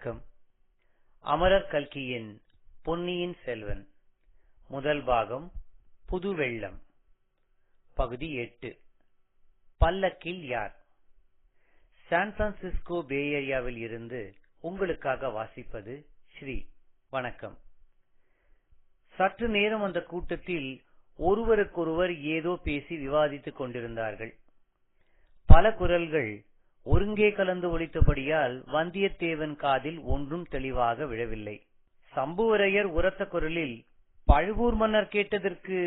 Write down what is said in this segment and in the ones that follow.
வணக்கம். அமரர் கல்கியின் பொன்னியின் செல்வன் முதல் பாகம் புதுவெள்ளம் பகுதி 8. பல்லக்கில் யார்? சான் பிரான்சிஸ்கோ பே ஏரியாவில் இருந்து உங்களுக்காக வாசிப்பது ஸ்ரீ. வணக்கம். சற்று நேரம் அந்த கூட்டத்தில் ஒருவருக்கொருவர் ஏதோ பேசி விவாதித்துக் கொண்டிருந்தார்கள். பல குரல்கள் ஒருங்கே கலந்து ஒலித்தபடியால் வந்தியத்தேவன் காதில் ஒன்றும் தெளிவாக விழவில்லை. சம்புவரையர் உரத்த குரலில், பழுவூர் மன்னர் கேட்டதற்கு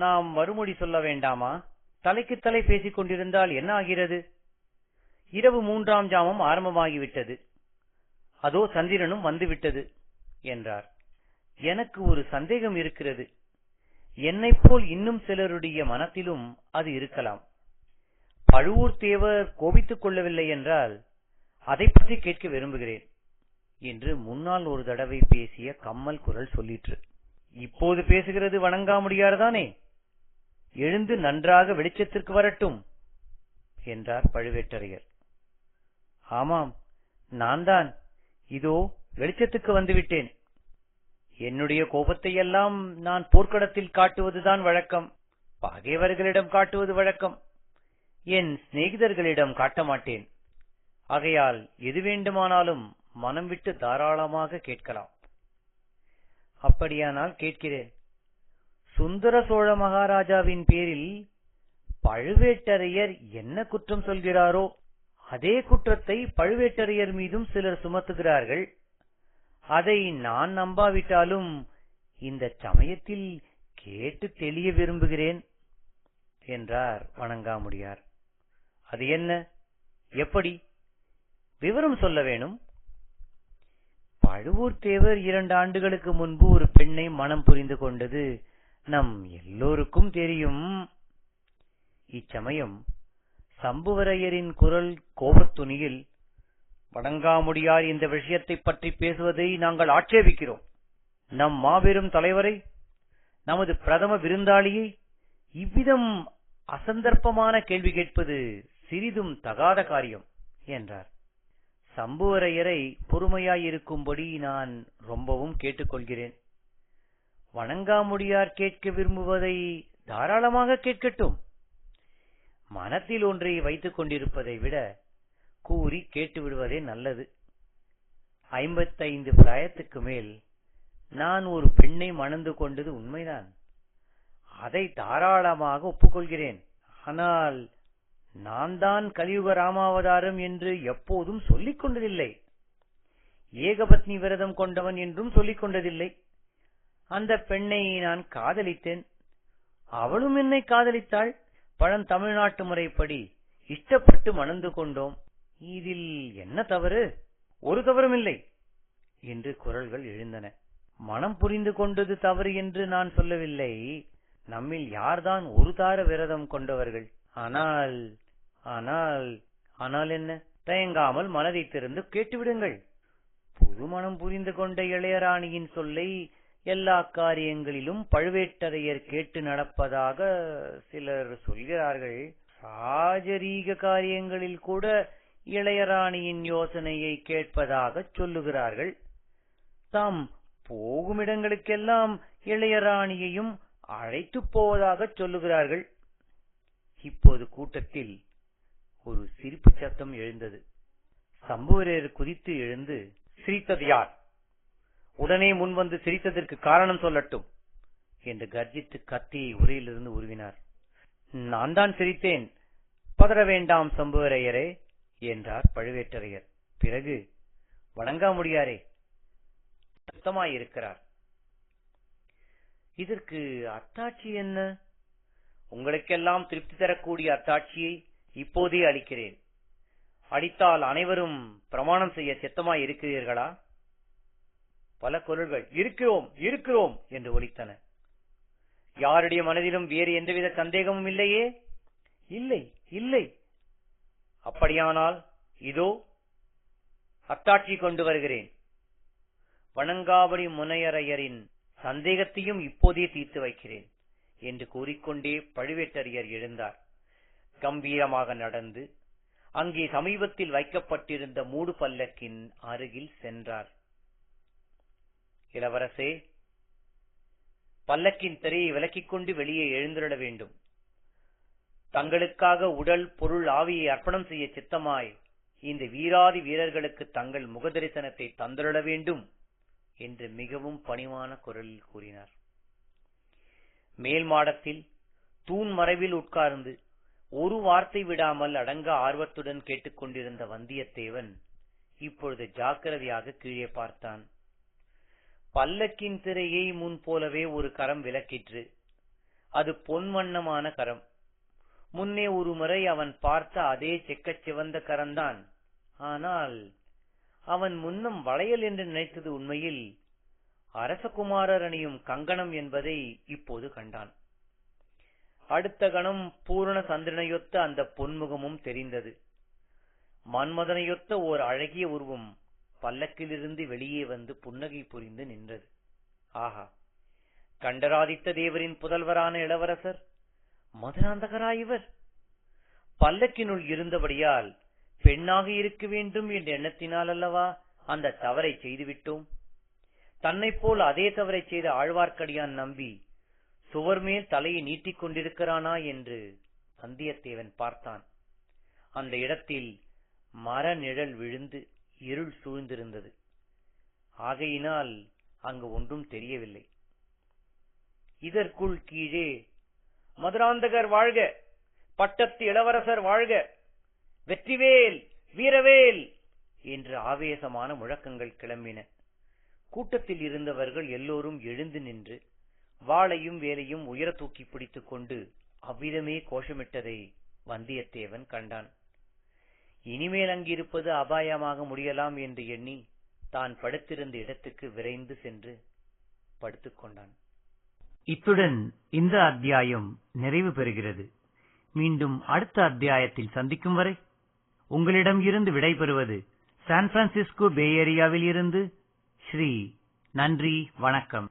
நாம் மறுமொழி சொல்ல வேண்டாமா? தலைக்கு தலை பேசிக் கொண்டிருந்தால் என்ன ஆகிறது? இரவு 3ஆம் ஜாமம் ஆரம்பமாகிவிட்டது. அதோ சந்திரனும் வந்துவிட்டது என்றார். எனக்கு ஒரு சந்தேகம் இருக்கிறது. என்னைப் போல் இன்னும் சிலருடைய மனத்திலும் அது இருக்கலாம். பழுவூர் தேவர் கோபித்துக் கொள்ளவில்லை என்றால் அதை பற்றி கேட்க விரும்புகிறேன் என்று முன்னால் ஒரு தடவை பேசிய கம்மல் குரல் சொல்லிற்று. இப்போது பேசுகிறது வணங்காமுடியார்தானே? எழுந்து நன்றாக வெளிச்சத்திற்கு வரட்டும் என்றார் பழுவேட்டரையர். ஆமாம், நான் தான் இதோ வெளிச்சத்துக்கு வந்துவிட்டேன். என்னுடைய கோபத்தை எல்லாம் நான் போர்க்களத்தில் காட்டுவதுதான் வழக்கம். பகைவர்களிடம் காட்டுவது வழக்கம். என் சிநேகிதர்களிடம் காட்ட மாட்டேன். ஆகையால் எது வேண்டுமானாலும் மனம் விட்டு தாராளமாக கேட்கலாம். அப்படியானால் கேட்கிறேன். சுந்தர சோழ மகாராஜாவின் பேரில் பழுவேட்டரையர் என்ன குற்றம் சொல்கிறாரோ அதே குற்றத்தை பழுவேட்டரையர் மீதும் சிலர் சுமத்துகிறார்கள். அதை நான் நம்பாவிட்டாலும் இந்த சமயத்தில் கேட்டு தெளிய விரும்புகிறேன் என்றார் வணங்காமுடியார். அது என்ன? எப்படி? விவரம் சொல்ல வேணும். பழுவூர் தேவர் 2 ஆண்டுகளுக்கு முன்பு ஒரு பெண்ணை மனம் புரிந்து கொண்டது நம் எல்லோருக்கும் தெரியும். இச்சமயம் சம்புவரையரின் குரல் கோபத்துணியில், வணங்காமுடியார் இந்த விஷயத்தை பற்றி பேசுவதை நாங்கள் ஆட்சேபிக்கிறோம். நம் மாபெரும் தலைவரை, நமது பிரதம விருந்தாளியை இவ்விதம் அசந்தர்ப்பமான கேள்வி கேட்பது சிறிதும் தகாத காரியம் என்றார். சம்புவரையரை பொறுமையாயிருக்கும்படி நான் ரொம்பவும் கேட்டுக்கொள்கிறேன். வணங்காமுடியார் கேட்க விரும்புவதை தாராளமாக கேட்கட்டும். மனத்தில் ஒன்றை வைத்துக் கொண்டிருப்பதை விட கூறி கேட்டுவிடுவதே நல்லது. 55 பிராயத்துக்கு மேல் நான் ஒரு பெண்ணை மணந்து கொண்டது உண்மைதான். அதை தாராளமாக ஒப்புக்கொள்கிறேன். ஆனால் நான் தான் கலியுக ராமாவதாரம் என்று எப்போதும் சொல்லிக் கொண்டதில்லை. ஏகபத்னி விரதம் கொண்டவன் என்றும் சொல்லிக் கொண்டதில்லை. அந்த பெண்ணை நான் காதலித்தேன். அவளும் என்னை காதலித்தாள். பழந்தமிழ்நாட்டு முறைப்படி இஷ்டப்பட்டு மணந்து கொண்டோம். இதில் என்ன தவறு? ஒரு தவறும் இல்லை என்று குரல்கள் எழுந்தன. மனம் புரிந்து கொண்டது தவறு என்று நான் சொல்லவில்லை. நம்மில் யார்தான் ஒரு தார விரதம் கொண்டவர்கள்? ஆனால் ஆனால் ஆனால் என்ன? தயங்காமல் மனதை திறந்து கேட்டுவிடுங்கள். புது மனம் புரிந்து கொண்ட இளையராணியின் சொல்லை எல்லா காரியங்களிலும் பழுவேட்டரையர் கேட்டு நடப்பதாக சிலர் சொல்கிறார்கள். ராஜரீக காரியங்களில் கூட இளையராணியின் யோசனையை கேட்பதாக சொல்லுகிறார்கள். தாம் போகும் இடங்களுக்கெல்லாம் இளையராணியையும் அழைத்து போவதாக சொல்லுகிறார்கள். இப்போது கூட்டத்தில் ஒரு சிரிப்பு சத்தம் எழுந்தது. சம்புவரையர் குதித்து எழுந்து, சிரித்தது யார்? உடனே முன்வந்து சிரித்ததற்கு காரணம் சொல்லட்டும் என்று கர்ஜித்து கத்தியை உரையிலிருந்து உருவினார். நான் தான் சிரித்தேன். பதற வேண்டாம் சம்புவரையரே என்றார் பழுவேட்டரையர். பிறகு, வணங்காமுடியாரே சத்தமாயிருக்கிறார். இதற்கு அத்தாட்சி என்ன? உங்களுக்கெல்லாம் திருப்தி தரக்கூடிய அத்தாட்சியை இப்போதே அளிக்கிறேன். அளித்தால் அனைவரும் பிரமாணம் செய்ய சித்தமாய் இருக்கிறீர்களா? பல குரல்கள் இருக்கிறோம் இருக்கிறோம் என்று ஒலித்தன. யாருடைய மனதிலும் வேறு எந்தவித சந்தேகமும் இல்லையே? இல்லை இல்லை. அப்படியானால் இதோ அத்தாட்சி கொண்டு வருகிறேன். வணங்காபடி முனையரையரின் சந்தேகத்தையும் இப்போதே தீர்த்து வைக்கிறேன் என்று கூறிக்கொண்டே பழுவேட்டரையர் எழுந்தார். கம்பீரமாக நடந்து அங்கே சமீபத்தில் வைக்கப்பட்டிருந்த மூடு பல்லக்கின் அருகில் சென்றார். இளவரசே, பல்லக்கின் திரையை விலக்கிக் கொண்டு வெளியே எழுந்திருட வேண்டும். தங்களுக்காக உடல், பொருள், ஆவியை அர்ப்பணம் செய்ய சித்தமாய் இந்த வீராதி வீரர்களுக்கு தங்கள் முகதரிசனத்தை தந்திருட வேண்டும் என்று மிகவும் பணிவான குரலில் கூறினார். மேல் மாடத்தில் தூண் மறைவில் உட்கார்ந்து ஒரு வார்த்தை விடாமல் அடங்க ஆர்வத்துடன் கேட்டுக்கொண்டிருந்த வந்தியத்தேவன் இப்பொழுது ஜாக்கிரதையாக கீழே பார்த்தான். பல்லக்கின் திரையை முன் போலவே ஒரு கரம் விலக்கிற்று. அது பொன்வண்ணமான கரம். முன்னே ஒரு முறை அவன் பார்த்த அதே செக்கச் சிவந்த கரம்தான். ஆனால் அவன் முன்னம் வளையல் என்று நினைத்தது உண்மையில் அரசகுமாரர் அணியும் கங்கணம் என்பதை இப்போது கண்டான். அடுத்த கணம் பூரண சந்திரனையொத்த அந்த பொன்முகமும் தெரிந்தது. மன்மதனையொத்த ஓர் அழகிய உருவம் பல்லக்கிலிருந்து வெளியே வந்து புன்னகை புரிந்து நின்றது. ஆஹா, கண்டராதித்த தேவரின் புதல்வரான இளவரசர் மதுராந்தகராயிவர்! பல்லக்கினுள் இருந்தபடியால் பெண்ணாக இருக்க வேண்டும் என்ற எண்ணத்தினால் அல்லவா அந்த தவறை செய்துவிட்டோம். தன்னை போல் அதே தவறை செய்த ஆழ்வார்க்கடியான் நம்பி சுவர் மேல் தலையை நீட்டிக் கொண்டிருக்கிறானா என்று வந்தியத்தேவன் பார்த்தான். அந்த இடத்தில் மர நிழல் விழுந்து இருள் சூழ்ந்திருந்தது. ஆகையினால் அங்கு ஒன்றும் தெரியவில்லை. இதற்குள் கீழே மதுராந்தகர் வாழ்க, பட்டத்து இளவரசர் வாழ்க, வெற்றிவேல், வீரவேல் என்று ஆவேசமான முழக்கங்கள் கிளம்பின. கூட்டத்தில் இருந்தவர்கள் எல்லோரும் எழுந்து நின்று வாளையும் வேலையும் உயர தூக்கி பிடித்துக் கொண்டு அவ்விதமே கோஷமிட்டதை வந்தியத்தேவன் கண்டான். இனிமேல் அங்கிருப்பது அபாயமாக முடியலாம் என்று எண்ணி தான் படுத்திருந்த இடத்துக்கு விரைந்து சென்று படுத்துக் கொண்டான். இத்துடன் இந்த அத்தியாயம் நிறைவு பெறுகிறது. மீண்டும் அடுத்த அத்தியாயத்தில் சந்திக்கும் வரை உங்களிடம் இருந்து விடைபெறுவது சான் பிரான்சிஸ்கோ பே ஏரியாவில் இருந்து ஸ்ரீ. நன்றி, வணக்கம்.